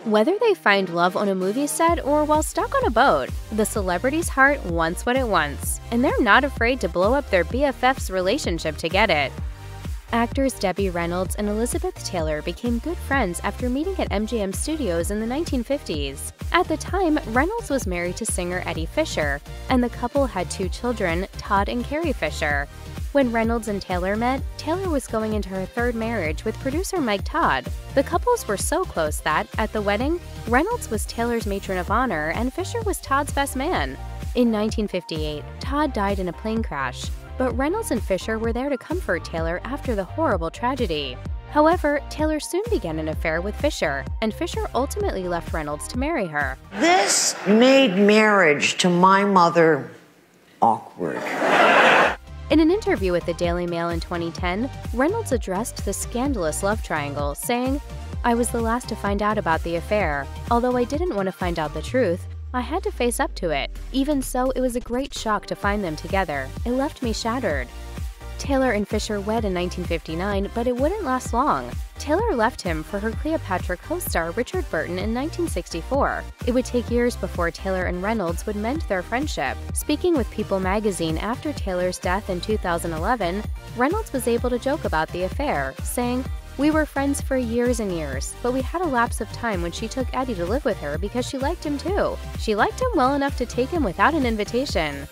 Whether they find love on a movie set or while stuck on a boat, the celebrity's heart wants what it wants, and they're not afraid to blow up their BFF's relationship to get it. Actors Debbie Reynolds and Elizabeth Taylor became good friends after meeting at MGM Studios in the 1950s. At the time, Reynolds was married to singer Eddie Fisher, and the couple had 2 children, Todd and Carrie Fisher. When Reynolds and Taylor met, Taylor was going into her 3rd marriage with producer Mike Todd. The couples were so close that, at the wedding, Reynolds was Taylor's matron of honor and Fisher was Todd's best man. In 1958, Todd died in a plane crash, but Reynolds and Fisher were there to comfort Taylor after the horrible tragedy. However, Taylor soon began an affair with Fisher, and Fisher ultimately left Reynolds to marry her. This made marriage to my mother awkward. In an interview with the Daily Mail in 2010, Reynolds addressed the scandalous love triangle, saying, "I was the last to find out about the affair. Although I didn't want to find out the truth, I had to face up to it. Even so, it was a great shock to find them together. It left me shattered." Taylor and Fisher wed in 1959, but it wouldn't last long. Taylor left him for her Cleopatra co-star Richard Burton in 1964. It would take years before Taylor and Reynolds would mend their friendship. Speaking with People magazine after Taylor's death in 2011, Reynolds was able to joke about the affair, saying, "We were friends for years and years, but we had a lapse of time when she took Eddie to live with her because she liked him too. She liked him well enough to take him without an invitation."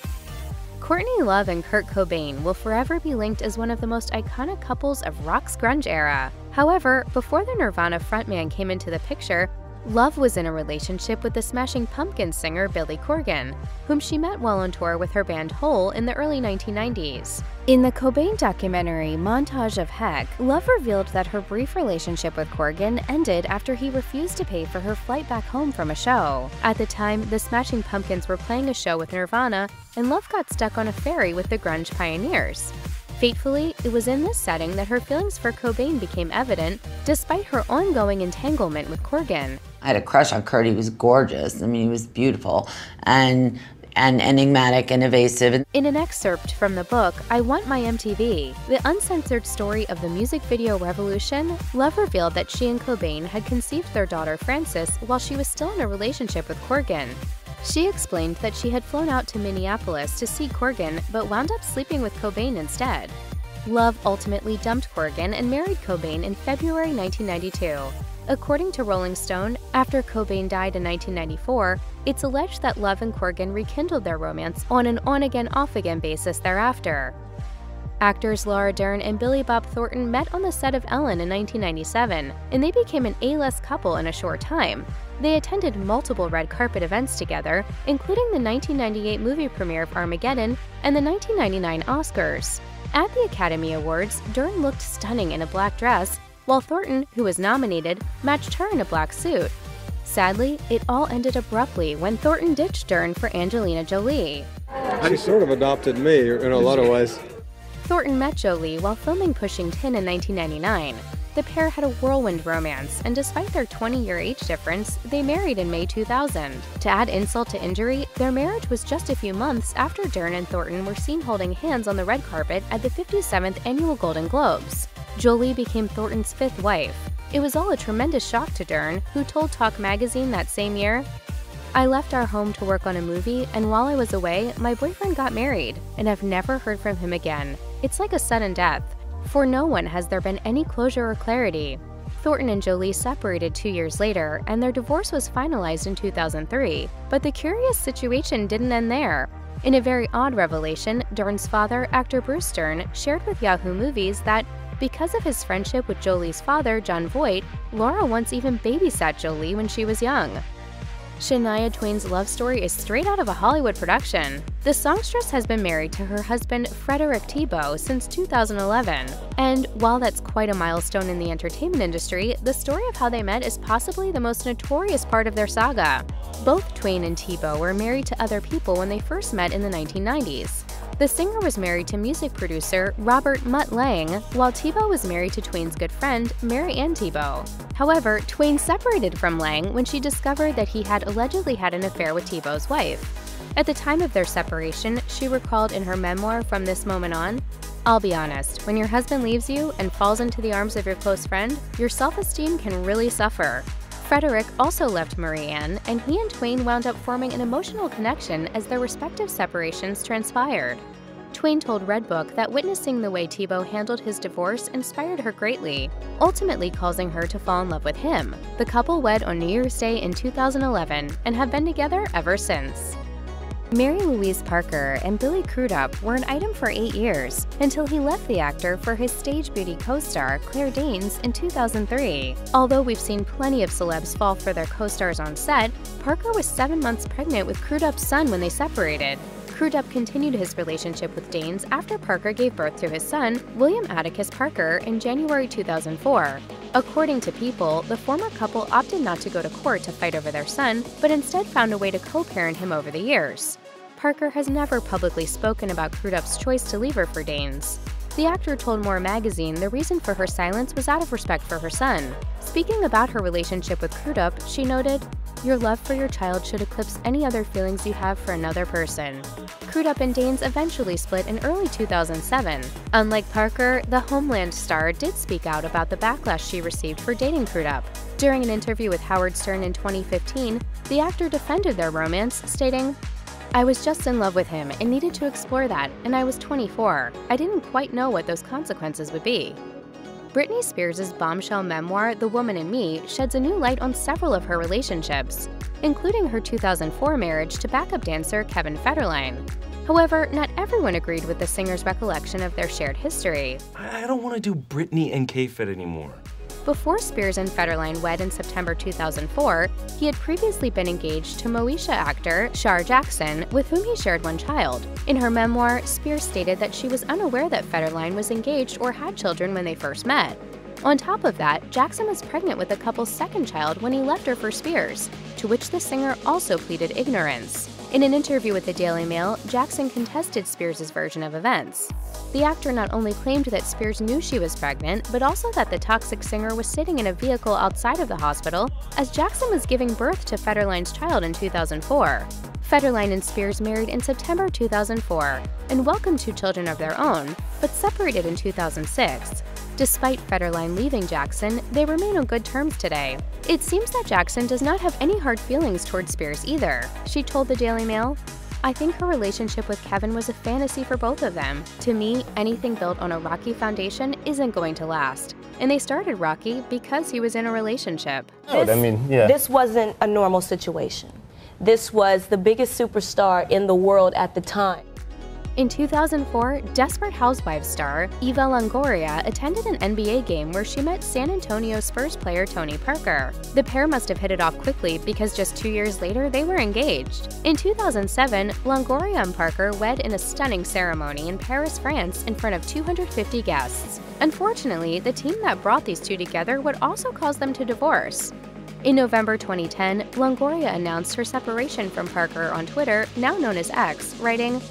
Courtney Love and Kurt Cobain will forever be linked as one of the most iconic couples of rock's grunge era. However, before the Nirvana frontman came into the picture, Love was in a relationship with the Smashing Pumpkins singer Billy Corgan, whom she met while on tour with her band Hole in the early 1990s. In the Cobain documentary Montage of Heck, Love revealed that her brief relationship with Corgan ended after he refused to pay for her flight back home from a show. At the time, the Smashing Pumpkins were playing a show with Nirvana, and Love got stuck on a ferry with the grunge pioneers. Fatefully, it was in this setting that her feelings for Cobain became evident, despite her ongoing entanglement with Corgan. I had a crush on Kurt. He was gorgeous. I mean, he was beautiful and enigmatic and evasive. In an excerpt from the book, I Want My MTV, the uncensored story of the music video revolution, Love revealed that she and Cobain had conceived their daughter Frances while she was still in a relationship with Corgan. She explained that she had flown out to Minneapolis to see Corgan but wound up sleeping with Cobain instead. Love ultimately dumped Corgan and married Cobain in February 1992. According to Rolling Stone, after Cobain died in 1994, it's alleged that Love and Corgan rekindled their romance on an on-again, off-again basis thereafter. Actors Laura Dern and Billy Bob Thornton met on the set of Ellen in 1997, and they became an A-list couple in a short time. They attended multiple red carpet events together, including the 1998 movie premiere of Armageddon and the 1999 Oscars. At the Academy Awards, Dern looked stunning in a black dress, while Thornton, who was nominated, matched her in a black suit. Sadly, it all ended abruptly when Thornton ditched Dern for Angelina Jolie. She sort of adopted me in a lot of ways. Thornton met Jolie while filming Pushing Tin in 1999. The pair had a whirlwind romance, and despite their 20-year age difference, they married in May 2000. To add insult to injury, their marriage was just a few months after Dern and Thornton were seen holding hands on the red carpet at the 57th Annual Golden Globes. Jolie became Thornton's 5th wife. It was all a tremendous shock to Dern, who told Talk magazine that same year, "I left our home to work on a movie, and while I was away, my boyfriend got married, and I've never heard from him again. It's like a sudden death. For no one has there been any closure or clarity." Thornton and Jolie separated 2 years later, and their divorce was finalized in 2003. But the curious situation didn't end there. In a very odd revelation, Dern's father, actor Bruce Dern, shared with Yahoo Movies that, because of his friendship with Jolie's father, John Voight, Laura once even babysat Jolie when she was young. Shania Twain's love story is straight out of a Hollywood production. The songstress has been married to her husband, Frederick Thibault, since 2011. And while that's quite a milestone in the entertainment industry, the story of how they met is possibly the most notorious part of their saga. Both Twain and Thibault were married to other people when they first met in the 1990s. The singer was married to music producer Robert Mutt Lang, while Thibault was married to Twain's good friend, Mary Ann Thibault. However, Twain separated from Lang when she discovered that he had allegedly had an affair with Thibault's wife. At the time of their separation, she recalled in her memoir From This Moment On, "I'll be honest, when your husband leaves you and falls into the arms of your close friend, your self-esteem can really suffer. Frederick also left Marie-Anne, and he and Twain wound up forming an emotional connection as their respective separations transpired. Twain told Redbook that witnessing the way Tebow handled his divorce inspired her greatly, ultimately causing her to fall in love with him. The couple wed on New Year's Day in 2011 and have been together ever since. Mary Louise Parker and Billy Crudup were an item for 8 years, until he left the actor for his stage beauty co-star Claire Danes in 2003. Although we've seen plenty of celebs fall for their co-stars on set, Parker was 7 months pregnant with Crudup's son when they separated. Crudup continued his relationship with Danes after Parker gave birth to his son, William Atticus Parker, in January 2004. According to People, the former couple opted not to go to court to fight over their son, but instead found a way to co-parent him over the years. Parker has never publicly spoken about Crudup's choice to leave her for Danes. The actor told More magazine the reason for her silence was out of respect for her son. Speaking about her relationship with Crudup, she noted, "Your love for your child should eclipse any other feelings you have for another person." Crudup and Danes eventually split in early 2007. Unlike Parker, the Homeland star did speak out about the backlash she received for dating Crudup. During an interview with Howard Stern in 2015, the actor defended their romance, stating, "I was just in love with him and needed to explore that, and I was 24. I didn't quite know what those consequences would be." Britney Spears' bombshell memoir, The Woman in Me, sheds a new light on several of her relationships, including her 2004 marriage to backup dancer Kevin Federline. However, not everyone agreed with the singer's recollection of their shared history. I don't want to do Britney and K-Fed anymore. Before Spears and Federline wed in September 2004, he had previously been engaged to Moesha actor Shar Jackson, with whom he shared one child. In her memoir, Spears stated that she was unaware that Federline was engaged or had children when they first met. On top of that, Jackson was pregnant with the couple's second child when he left her for Spears, to which the singer also pleaded ignorance. In an interview with the Daily Mail, Jackson contested Spears' version of events. The actor not only claimed that Spears knew she was pregnant, but also that the toxic singer was sitting in a vehicle outside of the hospital as Jackson was giving birth to Federline's child in 2004. Federline and Spears married in September 2004 and welcomed 2 children of their own, but separated in 2006. Despite Federline leaving Jackson, they remain on good terms today. It seems that Jackson does not have any hard feelings towards Spears either. She told the Daily Mail, "I think her relationship with Kevin was a fantasy for both of them. To me, anything built on a rocky foundation isn't going to last. And they started rocky because he was in a relationship." This wasn't a normal situation. This was the biggest superstar in the world at the time. In 2004, Desperate Housewives star Eva Longoria attended an NBA game where she met San Antonio Spurs player Tony Parker. The pair must have hit it off quickly because just 2 years later they were engaged. In 2007, Longoria and Parker wed in a stunning ceremony in Paris, France in front of 250 guests. Unfortunately, the team that brought these two together would also cause them to divorce. In November 2010, Longoria announced her separation from Parker on Twitter, now known as X, writing,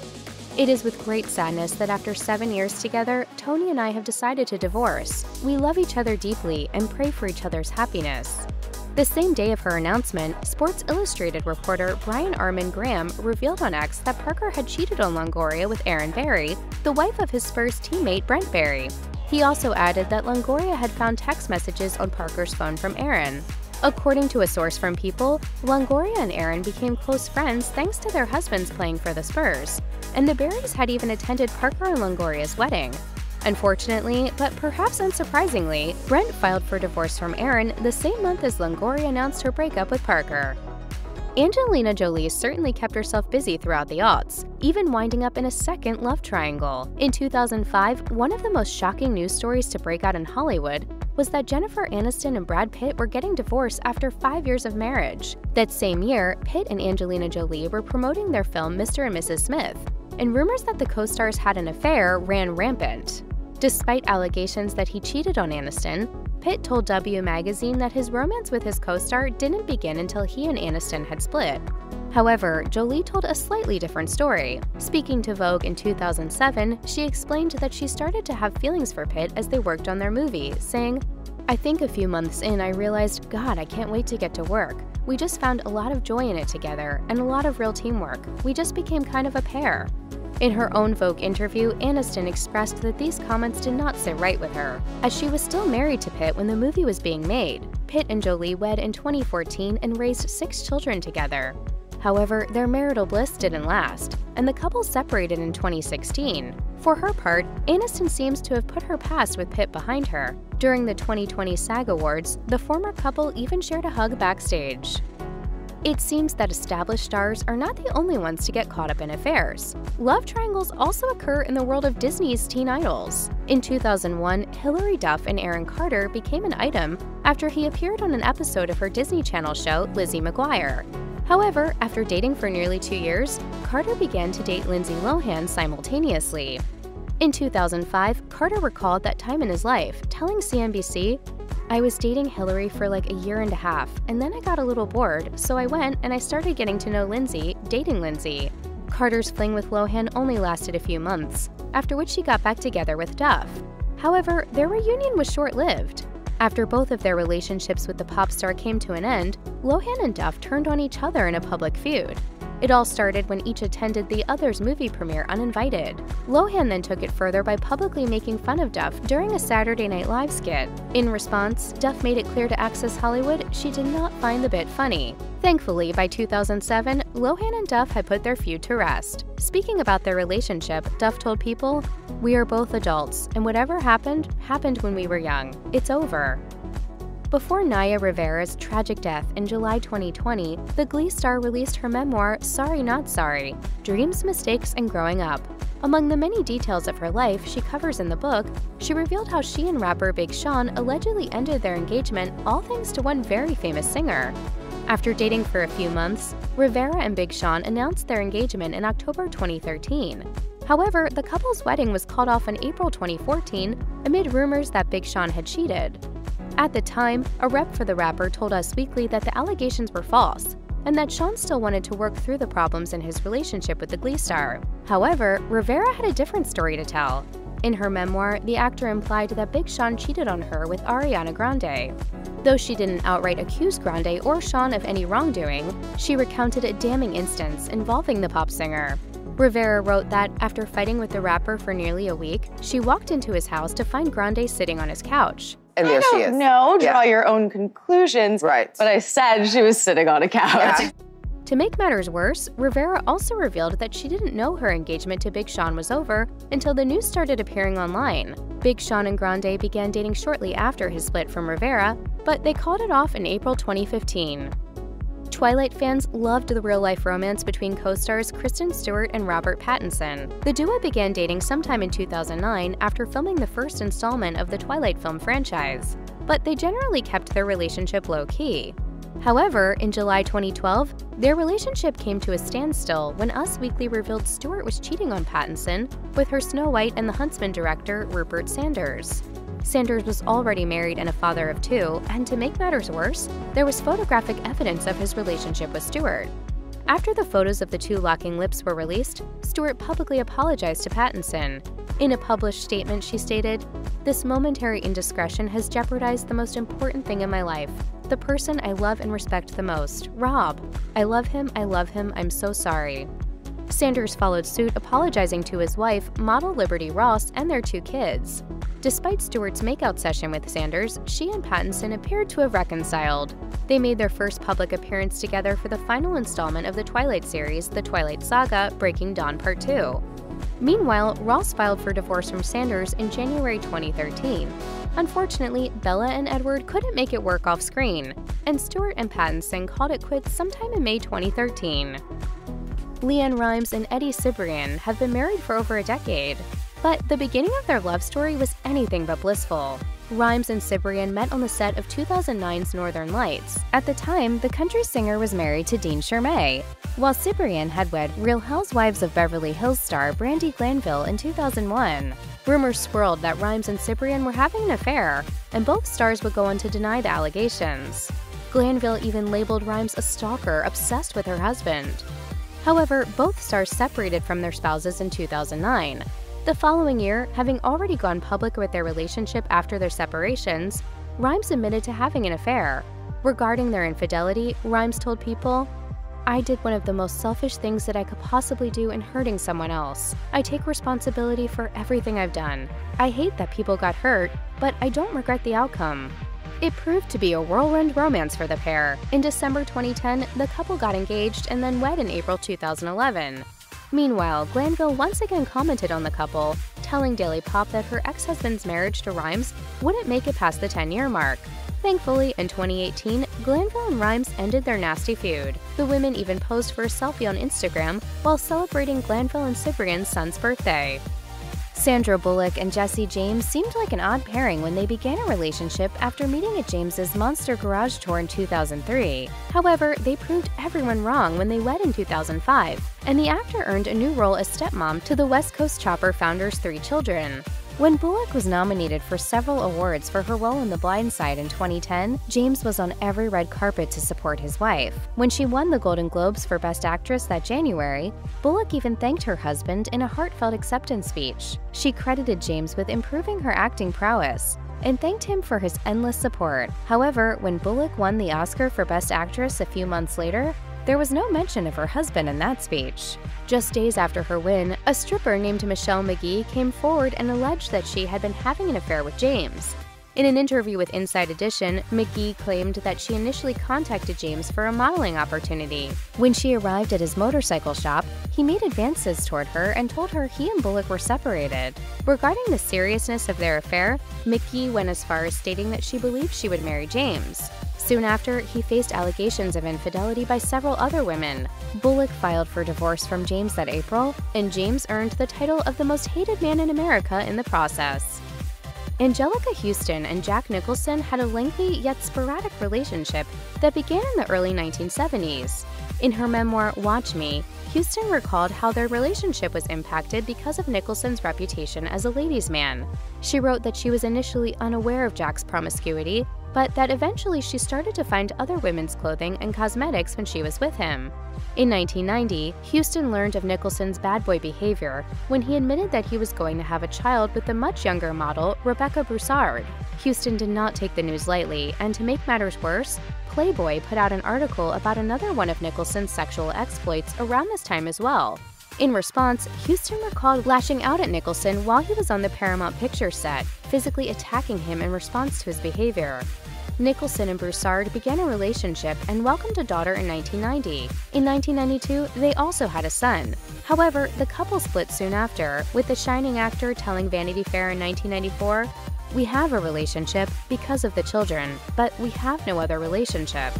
"It is with great sadness that after 7 years together, Tony and I have decided to divorce. We love each other deeply and pray for each other's happiness." The same day of her announcement, Sports Illustrated reporter Brian Armin Graham revealed on X that Parker had cheated on Longoria with Erin Berry, the wife of his Spurs teammate Brent Berry. He also added that Longoria had found text messages on Parker's phone from Erin. According to a source from People, Longoria and Erin became close friends thanks to their husbands playing for the Spurs, and the Berrys had even attended Parker and Longoria's wedding. Unfortunately, but perhaps unsurprisingly, Brent filed for divorce from Erin the same month as Longoria announced her breakup with Parker. Angelina Jolie certainly kept herself busy throughout the aughts, even winding up in a second love triangle. In 2005, one of the most shocking news stories to break out in Hollywood was that Jennifer Aniston and Brad Pitt were getting divorced after 5 years of marriage. That same year, Pitt and Angelina Jolie were promoting their film Mr. and Mrs. Smith, and rumors that the co-stars had an affair ran rampant. Despite allegations that he cheated on Aniston, Pitt told W magazine that his romance with his co-star didn't begin until he and Aniston had split. However, Jolie told a slightly different story. Speaking to Vogue in 2007, she explained that she started to have feelings for Pitt as they worked on their movie, saying, "I think a few months in I realized, God, I can't wait to get to work. We just found a lot of joy in it together and a lot of real teamwork. We just became kind of a pair." In her own Vogue interview, Aniston expressed that these comments did not sit right with her, as she was still married to Pitt when the movie was being made. Pitt and Jolie wed in 2014 and raised 6 children together. However, their marital bliss didn't last, and the couple separated in 2016. For her part, Aniston seems to have put her past with Pitt behind her. During the 2020 SAG Awards, the former couple even shared a hug backstage. It seems that established stars are not the only ones to get caught up in affairs. Love triangles also occur in the world of Disney's teen idols. In 2001, Hilary Duff and Aaron Carter became an item after he appeared on an episode of her Disney Channel show Lizzie McGuire. However, after dating for nearly 2 years, Carter began to date Lindsay Lohan simultaneously. In 2005, Carter recalled that time in his life, telling CNBC, "I was dating Hilary for like a year and a half, and then I got a little bored, so I went and I started getting to know Lindsay, dating Lindsay." Carter's fling with Lohan only lasted a few months, after which she got back together with Duff. However, their reunion was short-lived. After both of their relationships with the pop star came to an end, Lohan and Duff turned on each other in a public feud. It all started when each attended the other's movie premiere uninvited. Lohan then took it further by publicly making fun of Duff during a Saturday Night Live skit. In response, Duff made it clear to Access Hollywood she did not find the bit funny. Thankfully, by 2007, Lohan and Duff had put their feud to rest. Speaking about their relationship, Duff told People, "We are both adults, and whatever happened, happened when we were young. It's over." Before Naya Rivera's tragic death in July 2020, the Glee star released her memoir, Sorry Not Sorry: Dreams, Mistakes, and Growing Up. Among the many details of her life she covers in the book, she revealed how she and rapper Big Sean allegedly ended their engagement, all thanks to one very famous singer. After dating for a few months, Rivera and Big Sean announced their engagement in October 2013. However, the couple's wedding was called off in April 2014 amid rumors that Big Sean had cheated. At the time, a rep for the rapper told Us Weekly that the allegations were false, and that Sean still wanted to work through the problems in his relationship with the Glee star. However, Rivera had a different story to tell. In her memoir, the actor implied that Big Sean cheated on her with Ariana Grande. Though she didn't outright accuse Grande or Sean of any wrongdoing, she recounted a damning instance involving the pop singer. Rivera wrote that after fighting with the rapper for nearly a week, she walked into his house to find Grande sitting on his couch. And there she is. No, draw your own conclusions. Right. But I said she was sitting on a couch. Yeah. To make matters worse, Rivera also revealed that she didn't know her engagement to Big Sean was over until the news started appearing online. Big Sean and Grande began dating shortly after his split from Rivera, but they called it off in April 2015. Twilight fans loved the real-life romance between co-stars Kristen Stewart and Robert Pattinson. The duo began dating sometime in 2009 after filming the first installment of the Twilight film franchise, but they generally kept their relationship low-key. However, in July 2012, their relationship came to a standstill when Us Weekly revealed Stewart was cheating on Pattinson with her Snow White and the Huntsman director Rupert Sanders. Sanders was already married and a father of 2, and to make matters worse, there was photographic evidence of his relationship with Stewart. After the photos of the two locking lips were released, Stewart publicly apologized to Pattinson. In a published statement, she stated, "This momentary indiscretion has jeopardized the most important thing in my life, the person I love and respect the most, Rob. I love him, I'm so sorry." Sanders followed suit, apologizing to his wife, model Liberty Ross, and their 2 kids. Despite Stewart's makeout session with Sanders, she and Pattinson appeared to have reconciled. They made their first public appearance together for the final installment of the Twilight series, The Twilight Saga: Breaking Dawn Part 2. Meanwhile, Ross filed for divorce from Sanders in January 2013. Unfortunately, Bella and Edward couldn't make it work off screen, and Stewart and Pattinson called it quits sometime in May 2013. LeAnn Rimes and Eddie Cibrian have been married for over a decade, but the beginning of their love story was anything but blissful. Rimes and Cibrian met on the set of 2009's Northern Lights. At the time, the country singer was married to Dean Shermay, while Cibrian had wed Real Housewives of Beverly Hills star Brandi Glanville in 2001. Rumors swirled that Rimes and Cibrian were having an affair, and both stars would go on to deny the allegations. Glanville even labeled Rimes a stalker obsessed with her husband. However, both stars separated from their spouses in 2009. The following year, having already gone public with their relationship after their separations, Rimes admitted to having an affair. Regarding their infidelity, Rimes told People, "I did one of the most selfish things that I could possibly do in hurting someone else. I take responsibility for everything I've done. I hate that people got hurt, but I don't regret the outcome." It proved to be a whirlwind romance for the pair. In December 2010, the couple got engaged and then wed in April 2011. Meanwhile, Glanville once again commented on the couple, telling Daily Pop that her ex-husband's marriage to Rhimes wouldn't make it past the 10-year mark. Thankfully, in 2018, Glanville and Rhimes ended their nasty feud. The women even posed for a selfie on Instagram while celebrating Glanville and Cyprian's son's birthday. Sandra Bullock and Jesse James seemed like an odd pairing when they began a relationship after meeting at James's Monster Garage tour in 2003. However, they proved everyone wrong when they wed in 2005, and the actor earned a new role as stepmom to the West Coast Chopper founder's 3 children. When Bullock was nominated for several awards for her role in The Blind Side in 2010, James was on every red carpet to support his wife. When she won the Golden Globes for Best Actress that January, Bullock even thanked her husband in a heartfelt acceptance speech. She credited James with improving her acting prowess and thanked him for his endless support. However, when Bullock won the Oscar for Best Actress a few months later, there was no mention of her husband in that speech. Just days after her win, a stripper named Michelle McGee came forward and alleged that she had been having an affair with James. In an interview with Inside Edition, McGee claimed that she initially contacted James for a modeling opportunity. When she arrived at his motorcycle shop, he made advances toward her and told her he and Bullock were separated. Regarding the seriousness of their affair, McGee went as far as stating that she believed she would marry James. Soon after, he faced allegations of infidelity by several other women. Bullock filed for divorce from James that April, and James earned the title of the most hated man in America in the process. Angelica Houston and Jack Nicholson had a lengthy yet sporadic relationship that began in the early 1970s. In her memoir, Watch Me, Houston recalled how their relationship was impacted because of Nicholson's reputation as a ladies' man. She wrote that she was initially unaware of Jack's promiscuity, but that eventually she started to find other women's clothing and cosmetics when she was with him. In 1990, Houston learned of Nicholson's bad boy behavior when he admitted that he was going to have a child with the much younger model, Rebecca Broussard. Houston did not take the news lightly, and to make matters worse, Playboy put out an article about another one of Nicholson's sexual exploits around this time as well. In response, Houston recalled lashing out at Nicholson while he was on the Paramount Pictures set, physically attacking him in response to his behavior. Nicholson and Broussard began a relationship and welcomed a daughter in 1990. In 1992, they also had a son. However, the couple split soon after, with the shining actor telling Vanity Fair in 1994, "We have a relationship because of the children, but we have no other relationship."